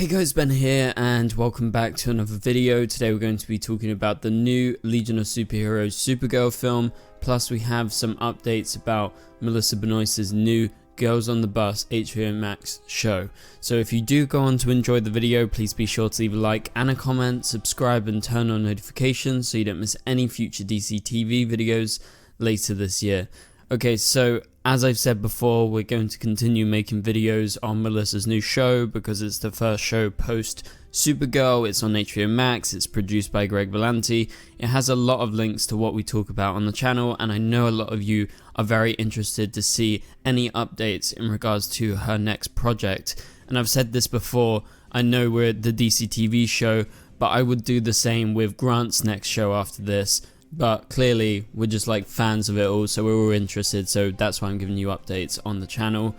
Hey guys, Ben here and welcome back to another video. Today we're going to be talking about the new Legion of Superheroes Supergirl film, plus we have some updates about Melissa Benoist's new Girls on the Bus HBO Max show. So if you do go on to enjoy the video, please be sure to leave a like and a comment, subscribe and turn on notifications so you don't miss any future DCTV videos later this year. Okay, so as I've said before, we're going to continue making videos on Melissa's new show because it's the first show post Supergirl. It's on HBO Max, it's produced by Greg Berlanti. It has a lot of links to what we talk about on the channel, and I know a lot of you are very interested to see any updates in regards to her next project. And I've said this before, I know we're the DCTV show, but I would do the same with Grant's next show after this. But clearly we're just like fans of it all, so we're all interested, so that's why I'm giving you updates on the channel.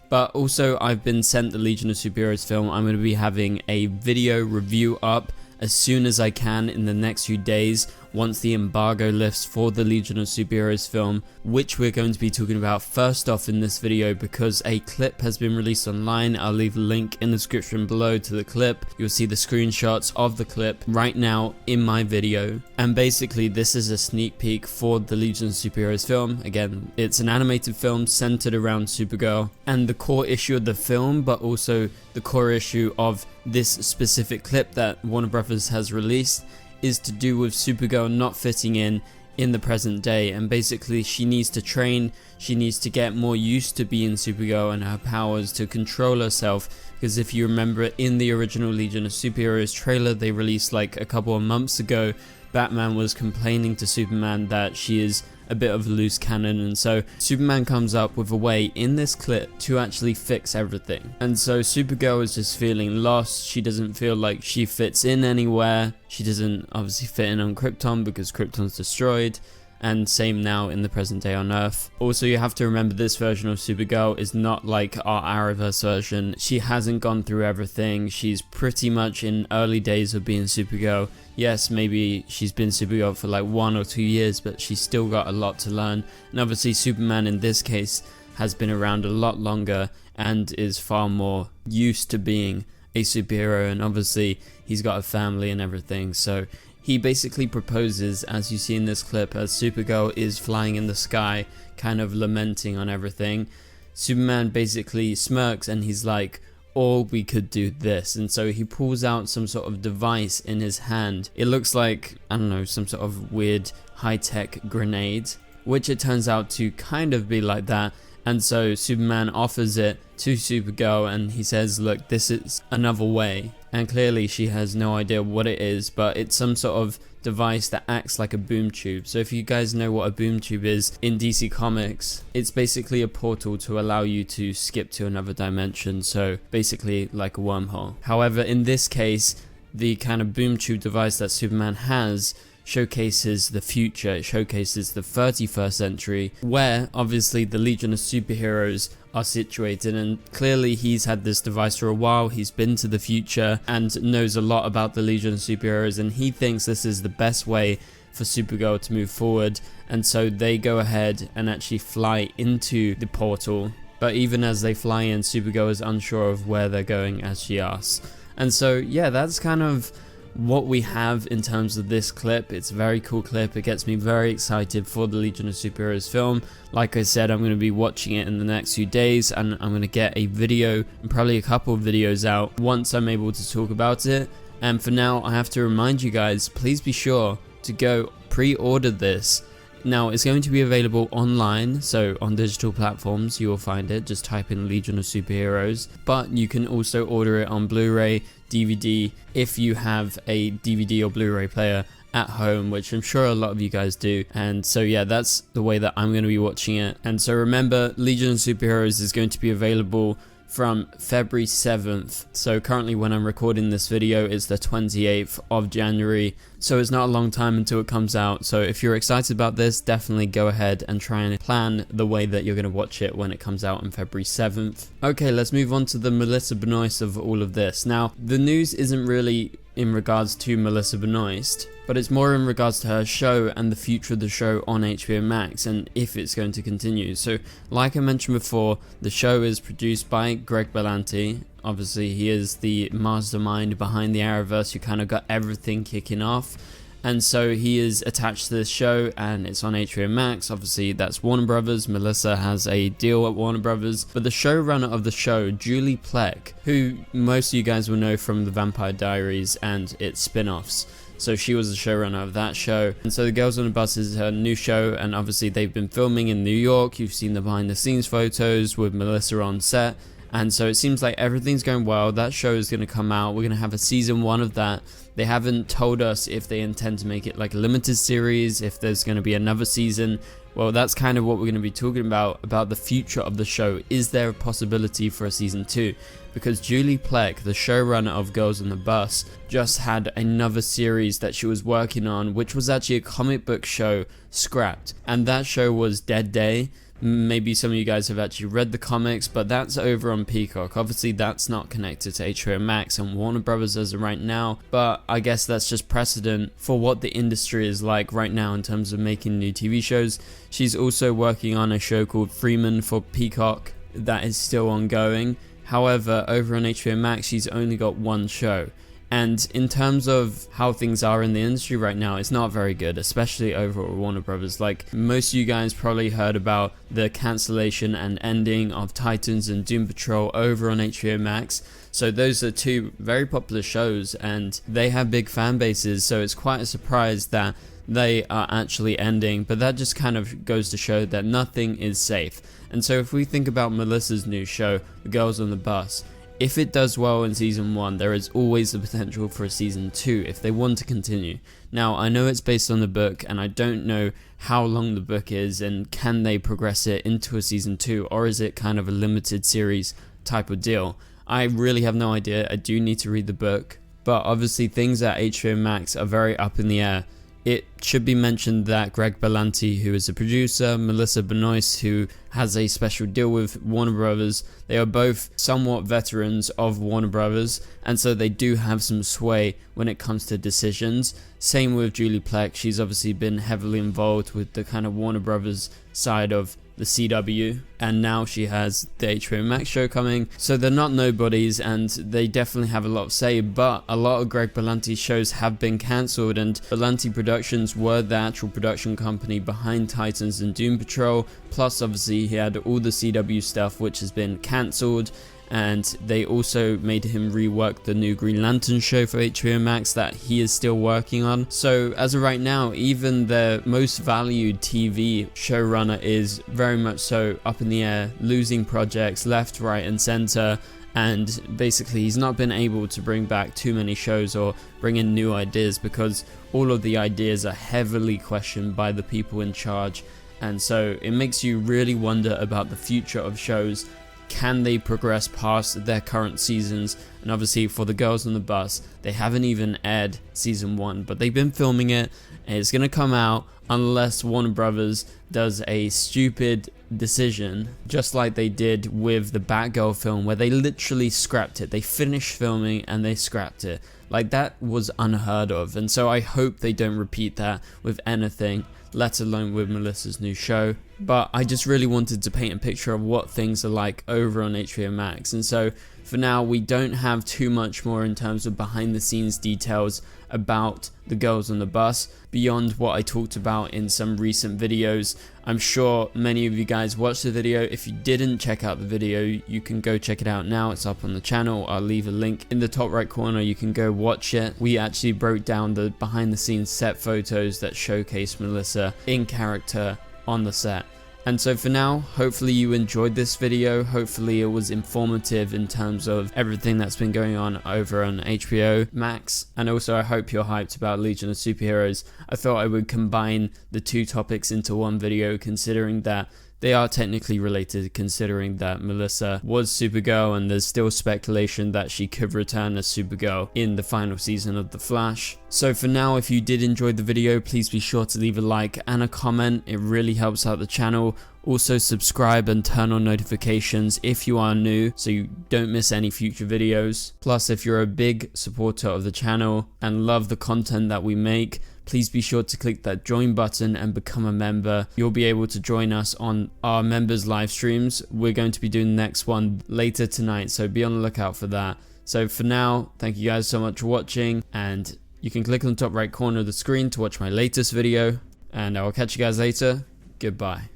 But also I've been sent the Legion of Superheroes film. I'm going to be having a video review up as soon as I can in the next few days once the embargo lifts for the Legion of Superheroes film, which we're going to be talking about first off in this video because a clip has been released online. I'll leave a link in the description below to the clip. You'll see the screenshots of the clip right now in my video, and basically this is a sneak peek for the Legion of Superheroes film. Again, it's an animated film centered around Supergirl and the core issue of the film, but also the core issue of this specific clip that Warner Brothers has released is to do with Supergirl not fitting in the present day, and basically she needs to train, she needs to get more used to being Supergirl and her powers to control herself, because if you remember in the original Legion of Superheroes trailer they released like a couple of months ago, Batman was complaining to Superman that she is a bit of a loose cannon, and so Superman comes up with a way in this clip to actually fix everything. And so Supergirl is just feeling lost, she doesn't feel like she fits in anywhere, she doesn't obviously fit in on Krypton because Krypton's destroyed, and same now in the present day on Earth. Also, you have to remember this version of Supergirl is not like our Arrowverse version. She hasn't gone through everything, she's pretty much in early days of being Supergirl. Yes, maybe she's been Supergirl for like 1 or 2 years, but she's still got a lot to learn. And obviously Superman in this case has been around a lot longer and is far more used to being a superhero, and obviously he's got a family and everything. So he basically proposes, as you see in this clip, as Supergirl is flying in the sky, kind of lamenting on everything. Superman basically smirks and he's like, or we could do this, and so he pulls out some sort of device in his hand. It looks like, I don't know, some sort of weird high-tech grenade, which it turns out to kind of be like that. And so Superman offers it to Supergirl and he says, look, this is another way. And clearly she has no idea what it is, but it's some sort of device that acts like a boom tube. So if you guys know what a boom tube is in DC Comics, it's basically a portal to allow you to skip to another dimension. So basically like a wormhole. However, in this case, the kind of boom tube device that Superman has showcases the future, it showcases the 31st century, where obviously the Legion of Superheroes are situated, and clearly he's had this device for a while, he's been to the future and knows a lot about the Legion of Superheroes, and he thinks this is the best way for Supergirl to move forward, and so they go ahead and actually fly into the portal. But even as they fly in, Supergirl is unsure of where they're going as she asks. And so yeah, that's kind of what we have in terms of this clip. It's a very cool clip, it gets me very excited for the Legion of Superheroes film. Like I said, I'm going to be watching it in the next few days, and I'm going to get a video and probably a couple of videos out once I'm able to talk about it. And for now, I have to remind you guys, please be sure to go pre-order this. Now, it's going to be available online, so on digital platforms you will find it, just type in Legion of Superheroes, but you can also order it on Blu-ray, DVD, if you have a DVD or Blu-ray player at home, which I'm sure a lot of you guys do. And so yeah, that's the way that I'm going to be watching it. And so remember, Legion of Superheroes is going to be available from February 7th. So currently when I'm recording this video, it's the 28th of January. So it's not a long time until it comes out. So if you're excited about this, definitely go ahead and try and plan the way that you're going to watch it when it comes out on February 7th. Okay, let's move on to the Melissa Benoist of all of this. Now, the news isn't really in regards to Melissa Benoist, but it's more in regards to her show and the future of the show on HBO Max and if it's going to continue. So like I mentioned before, the show is produced by Greg Berlanti. Obviously he is the mastermind behind the Arrowverse who kind of got everything kicking off. And so he is attached to this show and it's on HBO Max. Obviously that's Warner Brothers. Melissa has a deal at Warner Brothers. But the showrunner of the show, Julie Plec, who most of you guys will know from The Vampire Diaries and its spin-offs. So she was the showrunner of that show. And so The Girls on the Bus is her new show, and obviously they've been filming in New York. You've seen the behind the scenes photos with Melissa on set. And so it seems like everything's going well. That show is going to come out. We're going to have a season 1 of that. They haven't told us if they intend to make it like a limited series, if there's going to be another season. Well, that's kind of what we're going to be talking about the future of the show. Is there a possibility for a season 2? Because Julie Plec, the showrunner of Girls on the Bus, just had another series that she was working on, which was actually a comic book show, scrapped. And that show was Dead Day. Maybe some of you guys have actually read the comics, but that's over on Peacock. Obviously that's not connected to HBO Max and Warner Brothers as of right now, but I guess that's just precedent for what the industry is like right now in terms of making new TV shows. She's also working on a show called Freeman for Peacock that is still ongoing. However, over on HBO Max she's only got one show. And in terms of how things are in the industry right now, it's not very good, especially over at Warner Brothers. Like, most of you guys probably heard about the cancellation and ending of Titans and Doom Patrol over on HBO Max. So those are two very popular shows and they have big fan bases, so it's quite a surprise that they are actually ending. But that just kind of goes to show that nothing is safe. And so if we think about Melissa's new show, The Girls on the Bus, if it does well in season 1, there is always the potential for a season 2 if they want to continue. Now, I know it's based on the book and I don't know how long the book is and can they progress it into a season 2, or is it kind of a limited series type of deal. I really have no idea. I do need to read the book, but obviously things at HBO Max are very up in the air. It should be mentioned that Greg Berlanti, who is the producer, Melissa Benoist, who has a special deal with Warner Brothers, they are both somewhat veterans of Warner Brothers, and so they do have some sway when it comes to decisions. Same with Julie Plec. She's obviously been heavily involved with the kind of Warner Brothers side of the CW, and now she has the HBO Max show coming, so they're not nobodies and they definitely have a lot of say. But a lot of Greg Berlanti's shows have been cancelled, and Berlanti Productions were the actual production company behind Titans and Doom Patrol, plus obviously he had all the CW stuff which has been cancelled. And they also made him rework the new Green Lantern show for HBO Max that he is still working on. So as of right now, even the most valued TV showrunner is very much so up in the air, losing projects left, right and center. And basically he's not been able to bring back too many shows or bring in new ideas because all of the ideas are heavily questioned by the people in charge. And so it makes you really wonder about the future of shows. Can they progress past their current seasons? And obviously for The Girls on the Bus, they haven't even aired season 1, but they've been filming it and it's going to come out unless Warner Brothers does a stupid decision, just like they did with the Batgirl film where they literally scrapped it. They finished filming and they scrapped it. Like, that was unheard of, and so I hope they don't repeat that with anything, let alone with Melissa's new show. But I just really wanted to paint a picture of what things are like over on HBO Max. And so for now, we don't have too much more in terms of behind the scenes details about The Girls on the Bus beyond what I talked about in some recent videos. I'm sure many of you guys watched the video. If you didn't check out the video, you can go check it out now. It's up on the channel. I'll leave a link in the top right corner. You can go watch it. We actually broke down the behind the scenes set photos that showcase Melissa in character on the set. And so for now, hopefully you enjoyed this video. Hopefully it was informative in terms of everything that's been going on over on HBO Max. And also I hope you're hyped about Legion of Superheroes. I thought I would combine the two topics into one video, considering that they are technically related, considering that Melissa was Supergirl and there's still speculation that she could return as Supergirl in the final season of The Flash. So for now, if you did enjoy the video, please be sure to leave a like and a comment. It really helps out the channel. Also subscribe and turn on notifications if you are new so you don't miss any future videos. Plus, if you're a big supporter of the channel and love the content that we make, please be sure to click that join button and become a member. You'll be able to join us on our members live streams. We're going to be doing the next one later tonight, so be on the lookout for that. So for now, thank you guys so much for watching, and you can click on the top right corner of the screen to watch my latest video, and I will catch you guys later. Goodbye.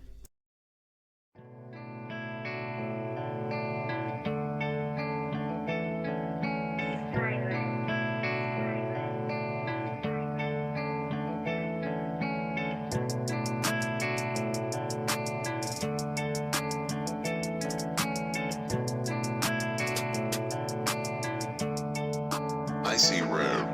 I see red.